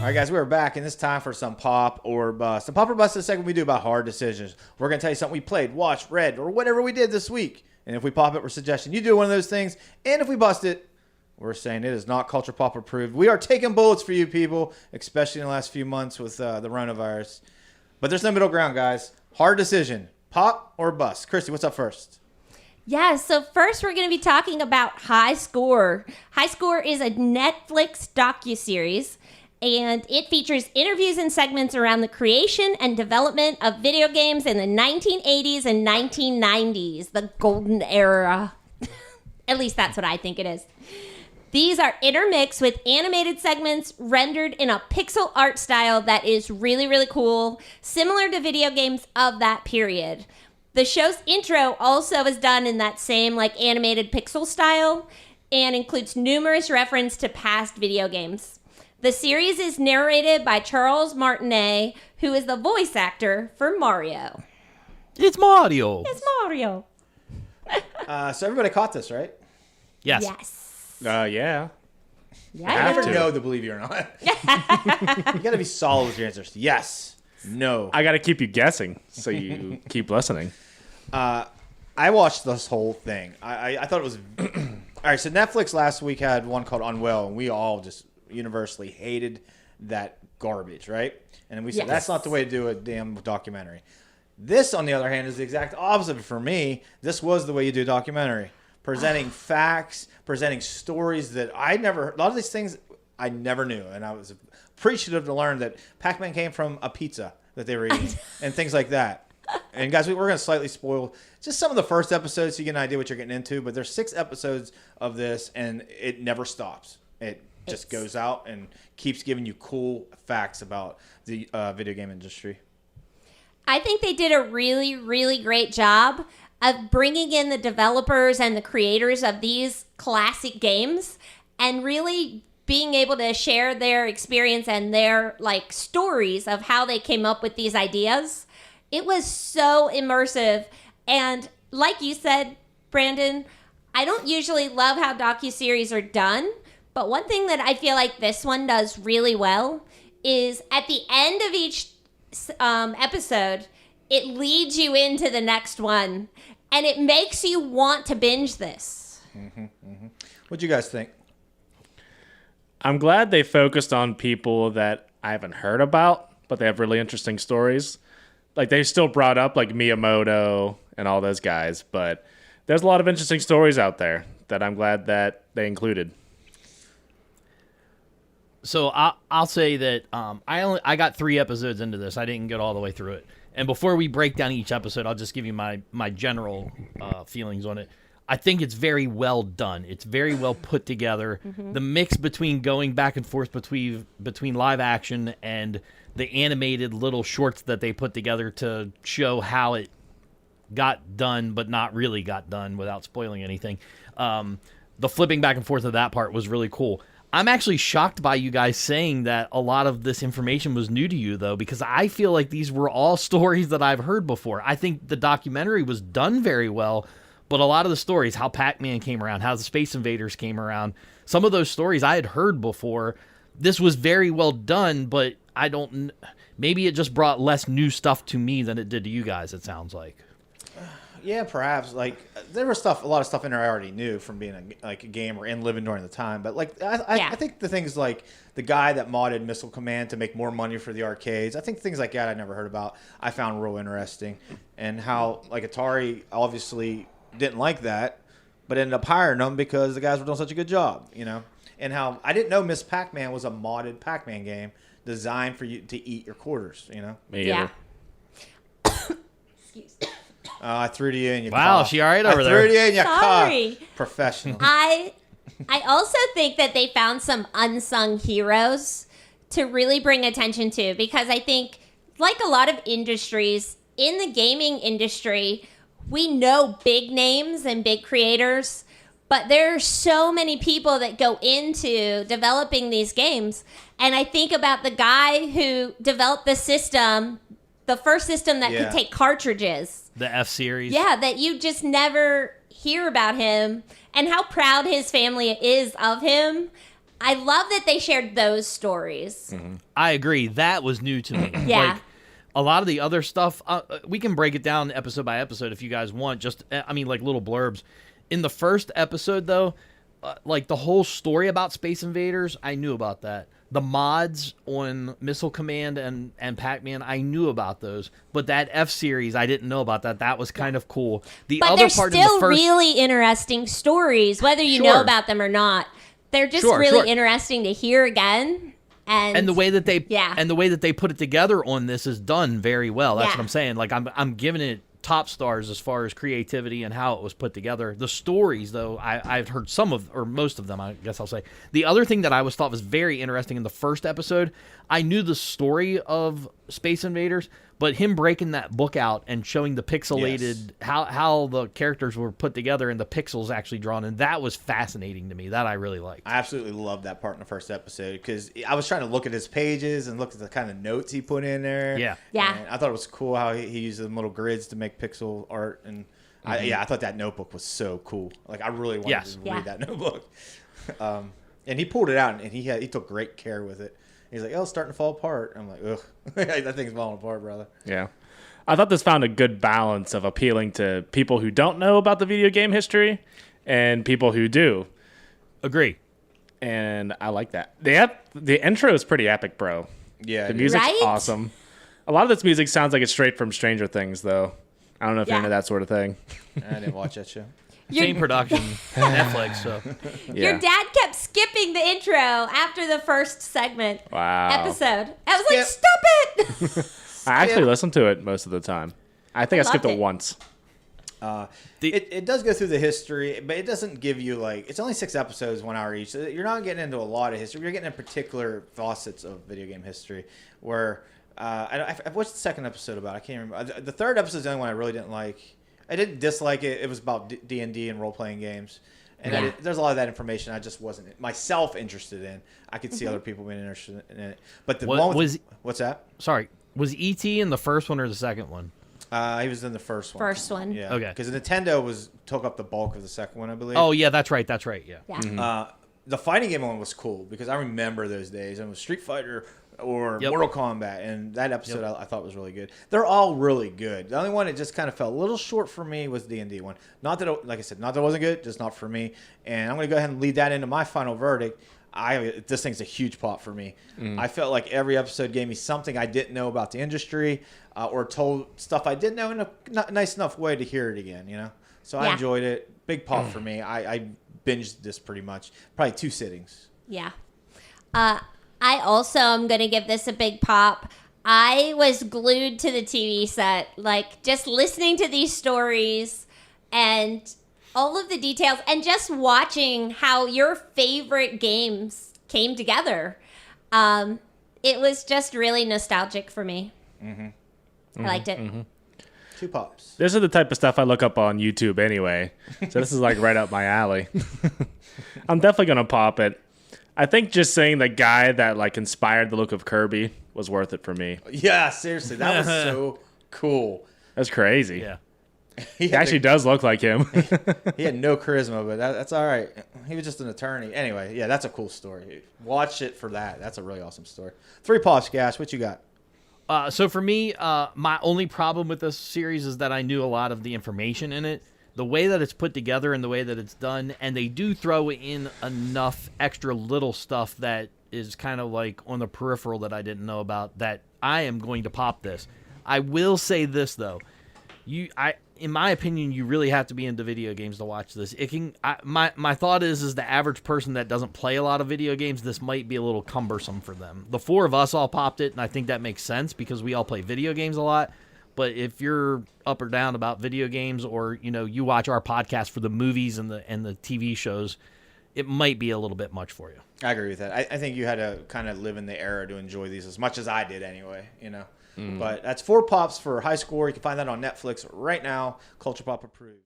All right, guys, we're back, and it's time for some Pop or Bust. The Pop or Bust is the segment we do about hard decisions. We're going to tell you something we played, watched, read, or whatever we did this week. And if we pop it, we're suggesting you do one of those things. And if we bust it, we're saying it is not Culture Pop approved. We are taking bullets for you people, especially in the last few months with the coronavirus. But there's no middle ground, guys. Hard decision. Pop or bust. Christy, what's up first? Yeah, so first we're going to be talking about High Score. High Score is a Netflix docuseries, and it features interviews and segments around the creation and development of video games in the 1980s and 1990s, the golden era. At least that's what I think it is. These are intermixed with animated segments rendered in a pixel art style that is really, really cool, similar to video games of that period. The show's intro also is done in that same animated pixel style and includes numerous references to past video games. The series is narrated by Charles Martinet, who is the voice actor for Mario. It's Mario. It's Mario. So everybody caught this, right? Yes. Yes. Yeah. Yeah. I never to. know to believe you or not. You got to be solid with your answers. Yes. No. I got to keep you guessing so you keep listening. I watched this whole thing. I thought it was... All right, so Netflix last week had one called Unwell, and we all just universally hated that garbage, right? And we said, Yes. that's not the way to do a damn documentary. This, on the other hand, is the exact opposite for me. This was the way you do a documentary. Presenting facts, presenting stories that I never... A lot of these things I never knew, and I was appreciative to learn that Pac-Man came from a pizza that they were eating, and things like that. And guys, we're going to slightly spoil just some of the first episodes so you get an idea what you're getting into, but there's 6 episodes of this, and it never stops. It just goes out and keeps giving you cool facts about the video game industry. I think they did a really, really great job of bringing in the developers and the creators of these classic games and really being able to share their experience and their stories of how they came up with these ideas. It was so immersive. And like you said, Brandon, I don't usually love how docuseries are done, but one thing that I feel like this one does really well is at the end of each episode, it leads you into the next one, and it makes you want to binge this. What'd you guys think? I'm glad they focused on people that I haven't heard about, but they have really interesting stories. They still brought up Miyamoto and all those guys, but there's a lot of interesting stories out there that I'm glad that they included. So I'll say that I got 3 episodes into this. I didn't get all the way through it. And before we break down each episode, I'll just give you my general feelings on it. I think it's very well done. It's very well put together. Mm-hmm. The mix between going back and forth between live action and the animated little shorts that they put together to show how it got done, but not really got done without spoiling anything. The flipping back and forth of that part was really cool. I'm actually shocked by you guys saying that a lot of this information was new to you, though, because I feel like these were all stories that I've heard before. I think the documentary was done very well, but a lot of the stories, how Pac-Man came around, how the Space Invaders came around, some of those stories I had heard before. This was very well done, but maybe it just brought less new stuff to me than it did to you guys, it sounds like. Yeah, perhaps. There was a lot of stuff in there I already knew from being a gamer and living during the time. But I think the things like the guy that modded Missile Command to make more money for the arcades, I think things like that I never heard about. I found real interesting, and how Atari obviously didn't like that, but ended up hiring them because the guys were doing such a good job, And how I didn't know Miss Pac-Man was a modded Pac-Man game designed for you to eat your quarters, Me either. Excuse me. I threw to you and you Wow, coughed. she all right over there? I threw to you and you Sorry. coughed. Professional. I also think that they found some unsung heroes to really bring attention to, because I think, like a lot of industries, in the gaming industry, we know big names and big creators, but there are so many people that go into developing these games. And I think about the guy who developed the system, the first system that could take cartridges. The F-Series. Yeah, that you just never hear about him, and how proud his family is of him. I love that they shared those stories. I agree. That was new to me. Yeah. Like, a lot of the other stuff, we can break it down episode by episode if you guys want. Just, I mean, like little blurbs. In the first episode, though, like the whole story about Space Invaders, I knew about that. The mods on Missile Command and Pac-Man, I knew about those. But that F-Series, I didn't know about that. That was kind of cool. The But other they're part still in the first, really interesting stories, whether you know Sure. about them or not. They're just Sure, really sure. interesting to hear again. and the way that they Yeah. and the way that they put it together on this is done very well. That's Yeah. what I'm saying. Like I'm giving it top stars as far as creativity and how it was put together. The stories, though, I've heard some of, or most of them, I guess I'll say. The other thing that I thought was very interesting in the first episode, I knew the story of Space Invaders, but him breaking that book out and showing the pixelated, how the characters were put together and the pixels actually drawn, and that was fascinating to me. That I really liked. I absolutely loved that part in the first episode because I was trying to look at his pages and look at the kind of notes he put in there. Yeah. Yeah. And I thought it was cool how he used them little grids to make pixel art. And I thought that notebook was so cool. Like, I really wanted to Yeah. read that notebook. And he pulled it out and he took great care with it. He's like, oh, it's starting to fall apart. I'm like, ugh, that thing's falling apart, brother. Yeah. I thought this found a good balance of appealing to people who don't know about the video game history and people who do. Agree. And I like that. The intro is pretty epic, bro. Yeah. The it is. music's Right? awesome. A lot of this music sounds like it's straight from Stranger Things, though. I don't know if you're Yeah. into that sort of thing. I didn't watch that show. Same production, Netflix. So Your Yeah. dad kept skipping the intro after the first segment Wow. episode. I was like, Skip. stop it! I actually listen to it most of the time. I think I skipped loved it it. once. It does go through the history, but it doesn't give you it's only 6 episodes, 1 hour each. So you're not getting into a lot of history. You're getting in particular facets of video game history. Where what's the second episode about? I can't remember. The third episode is the only one I really didn't like. I didn't dislike it. It was about D&D and role playing games, and Yeah. there's a lot of that information I just wasn't myself interested in. I could see other people being interested in it, but the one with, what's that? sorry, was E.T. in the first one or the second one? He was in the first one. First one. Yeah. Okay. Because Nintendo took up the bulk of the second one, I believe. Oh yeah, that's right. Yeah. Yeah. The fighting game one was cool because I remember those days. It was Street Fighter or Yep. Mortal Kombat, and that episode I thought was really good. They're all really good. The only one that just kind of fell a little short for me was the D&D one. Not that, like I said, not that it wasn't good, just not for me. And I'm going to go ahead and lead that into my final verdict. This thing's a huge pop for me. I felt like every episode gave me something I didn't know about the industry, or told stuff I didn't know in a nice enough way to hear it again. So I Yeah. enjoyed it. Big pop for me. I binged this pretty much, probably 2 sittings. Yeah. I also am going to give this a big pop. I was glued to the TV set, just listening to these stories and all of the details and just watching how your favorite games came together. It was just really nostalgic for me. I liked it. 2 pops. This is the type of stuff I look up on YouTube anyway. So this is right up my alley. I'm definitely going to pop it. I think just saying the guy that inspired the look of Kirby was worth it for me. Yeah, seriously, that was so cool. That's crazy. Yeah. He He actually does look like him. he had no charisma, but that's all right. He was just an attorney. Anyway, yeah, that's a cool story. Watch it for that. That's a really awesome story. 3 pops, Gash. What you got? So for me, my only problem with this series is that I knew a lot of the information in it. The way that it's put together and the way that it's done, and they do throw in enough extra little stuff that is kind of on the peripheral that I didn't know about, that I am going to pop this. I will say this though. In my opinion, you really have to be into video games to watch this. My thought is the average person that doesn't play a lot of video games, this might be a little cumbersome for them. The 4 of us all popped it, and I think that makes sense because we all play video games a lot. But if you're up or down about video games, or you watch our podcast for the movies and the TV shows, it might be a little bit much for you. I agree with that. I think you had to kind of live in the era to enjoy these as much as I did anyway, But that's 4 pops for High Score. You can find that on Netflix right now. Culture Pop approved.